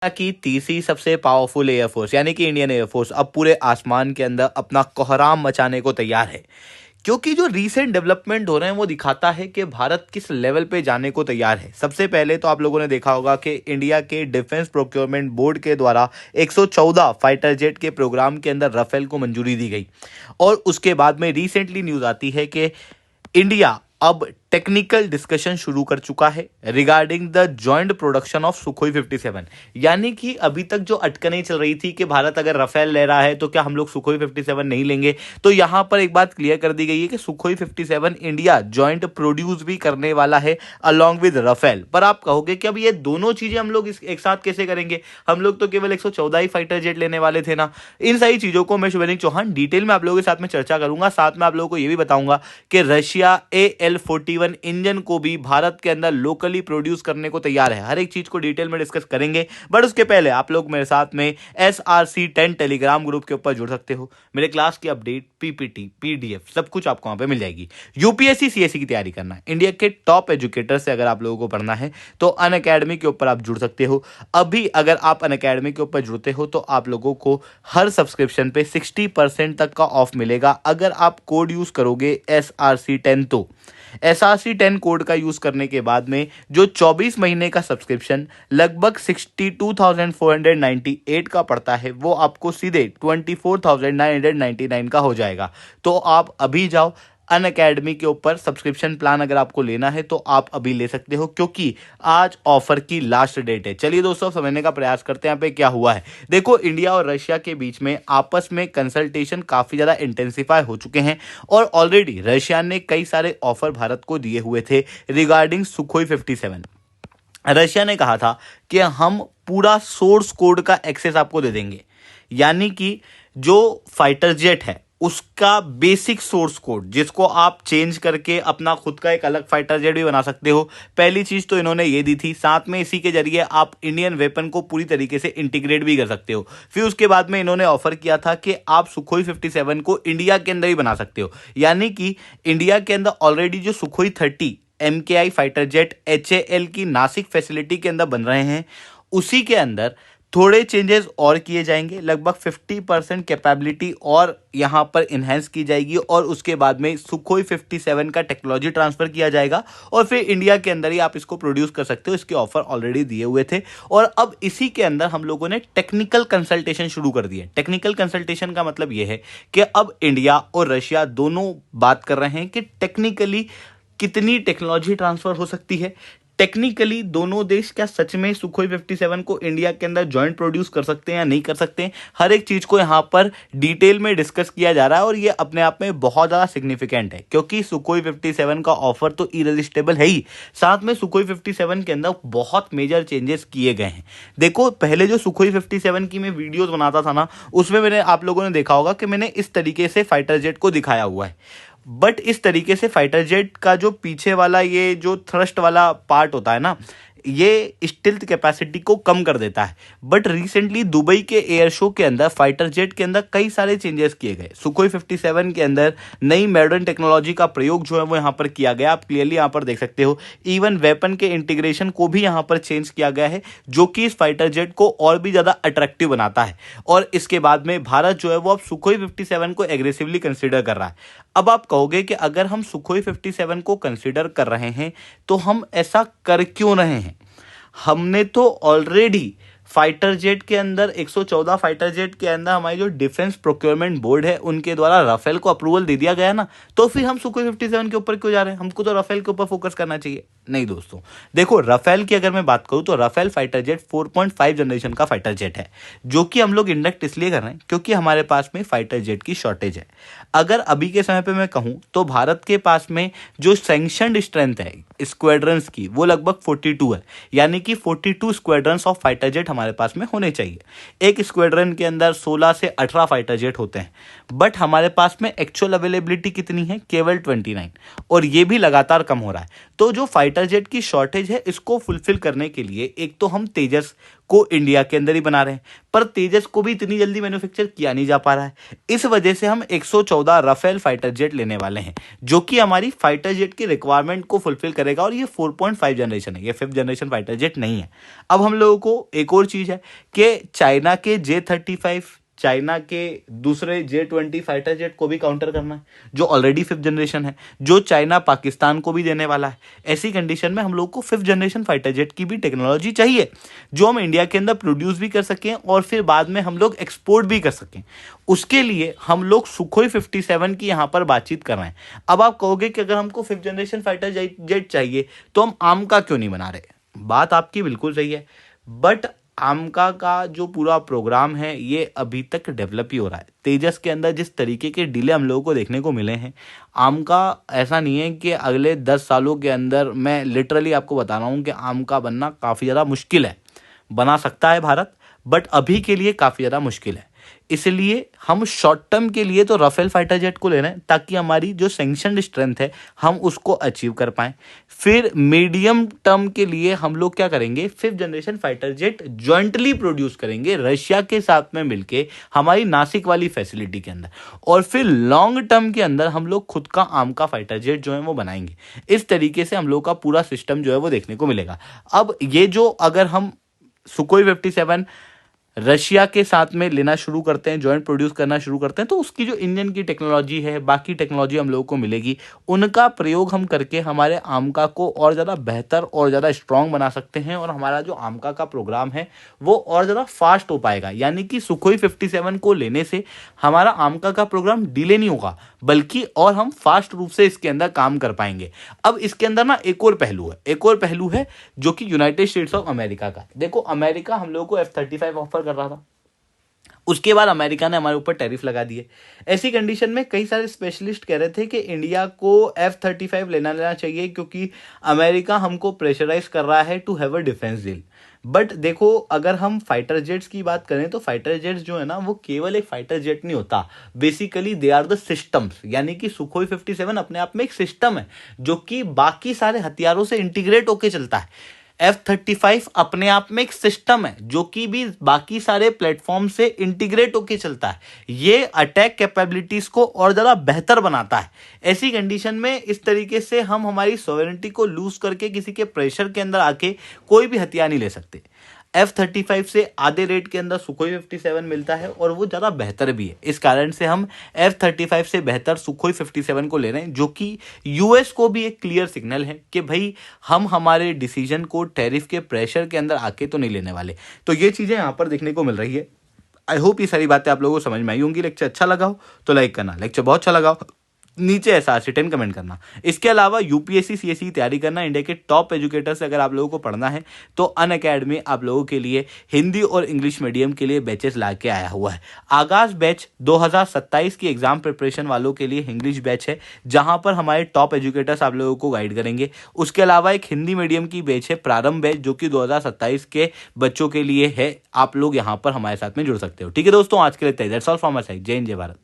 की तीसरी सबसे पावरफुल एयरफोर्स यानी कि इंडियन एयरफोर्स अब पूरे आसमान के अंदर अपना कोहराम मचाने को तैयार है, क्योंकि जो रीसेंट डेवलपमेंट हो रहे हैं वो दिखाता है कि भारत किस लेवल पे जाने को तैयार है। सबसे पहले तो आप लोगों ने देखा होगा कि इंडिया के डिफेंस प्रोक्योरमेंट बोर्ड के द्वारा 114 फाइटर जेट के प्रोग्राम के अंदर राफेल को मंजूरी दी गई, और उसके बाद में रिसेंटली न्यूज आती है कि इंडिया अब टेक्निकल डिस्कशन शुरू कर चुका है regarding the joint production of Sukhoi 57। यानी कि अभी तक जो अटकनें चल रही थी कि भारत अगर राफेल ले रहा है तो क्या हम लोग सुखोई 57 नहीं लेंगे, तो यहां पर एक बात क्लियर कर दी गई है कि सुखोई 57 इंडिया जॉइंट प्रोड्यूस भी करने वाला है अलॉन्ग विद राफेल। पर आप कहोगे कि अब ये दोनों चीजें हम लोग एक साथ कैसे करेंगे, हम लोग तो केवल 114 ही फाइटर जेट लेने वाले थे ना। इन सारी चीजों को मैं शुभेंद्र चौहान डिटेल में आप लोगों के साथ में चर्चा करूंगा। साथ में आप लोगों को यह भी बताऊंगा कि रशिया AL-41 इंजन को भी भारत के अंदर लोकली प्रोड्यूस करने को तैयार है। हर एक चीज को डिटेल में डिस्कस करेंगे, बट उसके पहले आप लोग मेरे साथ में SRC10 टेलीग्राम ग्रुप के ऊपर जुड़ सकते हो। मेरे क्लास की अपडेट, PPT, PDF सब कुछ आपको वहां पे मिल जाएगी। UPSC CSE की तैयारी करना है, इंडिया के टॉप एजुकेटर से अगर आप लोगों को पढ़ना है तो अनअकैडमी के ऊपर आप जुड़ सकते हो। अभी अगर आप अनअकैडमी के ऊपर जुड़ते हो तो आप लोगों को हर सब्सक्रिप्शन पे 60% तक का ऑफ मिलेगा अगर आप कोड यूज करोगे SRC10। तो SRC10 कोड का यूज करने के बाद में जो 24 महीने का सब्सक्रिप्शन लगभग 62,498 का पड़ता है वो आपको सीधे 24,999 का हो जाएगा। तो आप अभी जाओ अनअकैडमी के ऊपर सब्सक्रिप्शन प्लान अगर आपको लेना है तो आप अभी ले सकते हो, क्योंकि आज ऑफर की लास्ट डेट है। चलिए दोस्तों समझने का प्रयास करते हैं यहाँ पे क्या हुआ है। देखो, इंडिया और रशिया के बीच में आपस में कंसल्टेशन काफी ज्यादा इंटेंसिफाई हो चुके हैं, और ऑलरेडी रशिया ने कई सारे ऑफर भारत को दिए हुए थे रिगार्डिंग सुखोई 57। रशिया ने कहा था कि हम पूरा सोर्स कोड का एक्सेस आपको दे देंगे, यानी कि जो फाइटर जेट है उसका बेसिक सोर्स कोड जिसको आप चेंज करके अपना खुद का एक अलग फाइटर जेट भी बना सकते हो। पहली चीज तो इन्होंने ये दी थी, साथ में इसी के जरिए आप इंडियन वेपन को पूरी तरीके से इंटीग्रेट भी कर सकते हो। फिर उसके बाद में इन्होंने ऑफर किया था कि आप सुखोई 57 को इंडिया के अंदर ही बना सकते हो, यानी कि इंडिया के अंदर ऑलरेडी जो Sukhoi 30 MKI fighter jet HAL की नासिक फैसिलिटी के अंदर बन रहे हैं उसी के अंदर थोड़े चेंजेस और किए जाएंगे। लगभग 50% कैपेबिलिटी और यहां पर इन्हेंस की जाएगी, और उसके बाद में सुखोई 57 का टेक्नोलॉजी ट्रांसफर किया जाएगा और फिर इंडिया के अंदर ही आप इसको प्रोड्यूस कर सकते हो। इसके ऑफर ऑलरेडी दिए हुए थे, और अब इसी के अंदर हम लोगों ने टेक्निकल कंसल्टेशन शुरू कर दिए। टेक्निकल कंसल्टेशन का मतलब यह है कि अब इंडिया और रशिया दोनों बात कर रहे हैं कि टेक्निकली कितनी टेक्नोलॉजी ट्रांसफर हो सकती है। टेक्निकली दोनों देश क्या सच में सुखोई 57 को इंडिया के अंदर जॉइंट प्रोड्यूस कर सकते हैं या नहीं कर सकते हैं, हर एक चीज को यहां पर डिटेल में डिस्कस किया जा रहा है। और ये अपने आप में बहुत ज्यादा सिग्निफिकेंट है, क्योंकि सुखोई 57 का ऑफर तो इरेजिस्टेबल है ही, साथ में सुखोई 57 के अंदर बहुत मेजर चेंजेस किए गए हैं। देखो, पहले जो सुखोई 57 की मैं वीडियोस बनाता था ना, उसमें मैंने आप लोगों ने देखा होगा कि मैंने इस तरीके से फाइटर जेट को दिखाया हुआ है, बट इस तरीके से फाइटर जेट का जो पीछे वाला ये जो थ्रस्ट वाला पार्ट होता है ना, ये स्टिल्थ कैपेसिटी को कम कर देता है। बट रिसेंटली दुबई के एयर शो के अंदर फाइटर जेट के अंदर कई सारे चेंजेस किए गए। सुखोई 57 के अंदर नई मॉडर्न टेक्नोलॉजी का प्रयोग जो है वो यहाँ पर किया गया, आप क्लियरली यहाँ पर देख सकते हो। इवन वेपन के इंटीग्रेशन को भी यहाँ पर चेंज किया गया है, जो कि इस फाइटर जेट को और भी ज्यादा अट्रैक्टिव बनाता है। और इसके बाद में भारत जो है वो अब सुखोई 57 को एग्रेसिवली कंसिडर कर रहा है। अब आप कहोगे कि अगर हम सुखोई 57 को कंसिडर कर रहे हैं तो हम ऐसा कर क्यों रहे हैं। हमने तो ऑलरेडी फाइटर जेट के अंदर 114 फाइटर जेट के अंदर हमारी जो डिफेंस प्रोक्योरमेंट बोर्ड है उनके द्वारा राफेल को अप्रूवल दे दिया गया ना, तो फिर हम सुखोई 57 के ऊपर क्यों जा रहे हैं। हमको तो राफेल के ऊपर फोकस करना चाहिए। नहीं दोस्तों, देखो, राफेल की अगर मैं बात करूं तो राफेल फाइटर जेट 4.5 जनरेशन का फाइटर जेट है, जो कि हम लोग इंडक्ट इसलिए कर रहे हैं क्योंकि हमारे पास में फाइटर जेट की शॉर्टेज है। अगर अभी के समय पे मैं कहूं तो भारत के पास में जो सैंक्शनड स्ट्रेंथ है स्क्वाड्रंस की वो लगभग 42 है, यानी कि 42 स्क्वाड्रंस ऑफ फाइटर जेट हमारे पास में होने चाहिए। एक स्क्वाड्रन के अंदर 16 से 18 फाइटर जेट होते हैं, बट हमारे पास में एक्चुअल अवेलेबिलिटी कितनी है, केवल 29, और ये भी लगातार कम हो रहा है। तो जो फाइटर फाइटर जेट की शॉर्टेज है, इसको फुलफिल करने के लिए एक तो हम तेजस को इंडिया के अंदर ही बना रहे हैं, पर तेजस को भी इतनी जल्दी मैन्युफैक्चर किया नहीं जा पा रहा है। इस वजह से हम 114 राफेल फाइटर जेट लेने वाले हैं, जो कि हमारी फाइटर जेट की रिक्वायरमेंट को फुलफिल करेगा। और ये 4.5 जनरेशन है, ये 5th जनरेशन फाइटर जेट नहीं है। अब हम लोगों को एक और चीज है कि चाइना के J-35, चाइना के दूसरे J-20 फाइटर जेट को भी काउंटर करना है, जो ऑलरेडी 5th जनरेशन है, जो चाइना पाकिस्तान को भी देने वाला है। ऐसी कंडीशन में हम लोग को 5th जनरेशन फाइटर जेट की भी टेक्नोलॉजी चाहिए, जो हम इंडिया के अंदर प्रोड्यूस भी कर सकें और फिर बाद में हम लोग एक्सपोर्ट भी कर सकें। उसके लिए हम लोग सुखोई 57 की यहाँ पर बातचीत कर रहे हैं। अब आप कहोगे कि अगर हमको 5th जनरेशन फाइटर जेट चाहिए तो हम आमका क्यों नहीं बना रहे? बात आपकी बिल्कुल सही है, बट आमका का जो पूरा प्रोग्राम है ये अभी तक डेवलप ही हो रहा है। तेजस के अंदर जिस तरीके के डिले हम लोगों को देखने को मिले हैं, आमका ऐसा नहीं है कि अगले 10 सालों के अंदर, मैं लिटरली आपको बता रहा हूँ कि आमका बनना काफ़ी ज़्यादा मुश्किल है। बना सकता है भारत, बट अभी के लिए काफ़ी ज़्यादा मुश्किल है। इसलिए हम शॉर्ट टर्म के लिए तो राफेल फाइटर जेट को ले रहे हैं, ताकि हमारी जो सैंक्शनड स्ट्रेंथ है हम उसको अचीव कर पाएं। फिर मीडियम टर्म के लिए हम लोग क्या करेंगे, 5th generation fighter jet jointly produce करेंगे रशिया के साथ में मिलके हमारी नासिक वाली फैसिलिटी के अंदर। और फिर लॉन्ग टर्म के अंदर हम लोग खुद का आमका फाइटर जेट जो है वो बनाएंगे। इस तरीके से हम लोग का पूरा सिस्टम जो है वो देखने को मिलेगा। अब ये जो अगर हम सुकोई 57 रशिया के साथ में लेना शुरू करते हैं, जॉइंट प्रोड्यूस करना शुरू करते हैं, तो उसकी जो इंजन की टेक्नोलॉजी है, बाकी टेक्नोलॉजी हम लोगों को मिलेगी। उनका प्रयोग हम करके हमारे आमका को और ज़्यादा बेहतर और ज़्यादा स्ट्रॉन्ग बना सकते हैं, और हमारा जो आमका का प्रोग्राम है वो और ज़्यादा फास्ट हो पाएगा। यानी कि सुखोई 57 को लेने से हमारा आमका का प्रोग्राम डिले नहीं होगा, बल्कि और हम फास्ट रूप से इसके अंदर काम कर पाएंगे। अब इसके अंदर ना एक और पहलू है जो कि यूनाइटेड स्टेट्स ऑफ अमेरिका का। देखो, अमेरिका हम लोगों को F-35 ऑफर कर रहा था, उसके बाद अमेरिका ने हमारे ऊपर टैरिफ लगा दिए। ऐसी कंडीशन में कई सारे स्पेशलिस्ट कह रहे थे कि इंडिया को F-35 लेना चाहिए, क्योंकि अमेरिका हमको प्रेशराइज कर रहा है to have a defence deal. But देखो, अगर हम फाइटर जेट्स की बात करें तो फाइटर जेट्स जो है ना, वो केवल एक फाइटर जेट नहीं होता, basically they are the systems. यानी कि सुखोई 57 अपने आप में एक सिस्टम है जो कि बाकी सारे हथियारों से इंटीग्रेट होकर चलता है। F-35 अपने आप में एक सिस्टम है जो कि भी बाकी सारे प्लेटफॉर्म से इंटीग्रेट होकर चलता है। ये अटैक कैपेबिलिटीज को और ज़्यादा बेहतर बनाता है। ऐसी कंडीशन में इस तरीके से हम हमारी सॉवरेनिटी को लूज करके किसी के प्रेशर के अंदर आके कोई भी हथियार नहीं ले सकते। F-35 से आधे रेट के अंदर सुखोई 57 मिलता है, और वो ज़्यादा बेहतर भी है। इस कारण से हम F-35 से बेहतर सुखोई 57 को ले रहे हैं, जो कि यूएस को भी एक क्लियर सिग्नल है कि भाई हम हमारे डिसीजन को टैरिफ के प्रेशर के अंदर आके तो नहीं लेने वाले। तो ये चीज़ें यहाँ पर देखने को मिल रही है। आई होप ये सारी बातें आप लोगों को समझ में आई होंगी। लेक्चर अच्छा लगा हो तो लाइक करना, लेक्चर बहुत अच्छा लगा हो नीचे SR10 कमेंट करना। इसके अलावा यूपीएससी CSE की तैयारी करना, इंडिया के टॉप एजुकेटर से अगर आप लोगों को पढ़ना है तो अनअकैडमी आप लोगों के लिए हिंदी और इंग्लिश मीडियम के लिए बैचेस ला के आया हुआ है। आगाज बैच 2027 की एग्जाम प्रिपरेशन वालों के लिए इंग्लिश बैच है, जहां पर हमारे टॉप एजुकेटर्स आप लोगों को गाइड करेंगे। उसके अलावा एक हिंदी मीडियम की बैच है प्रारंभ बैच, जो कि 2027 के बच्चों के लिए है। आप लोग यहाँ पर हमारे साथ में जुड़ सकते हो। ठीक है दोस्तों, आज के लिए that's all from my side. जय हिंद, जय भारत।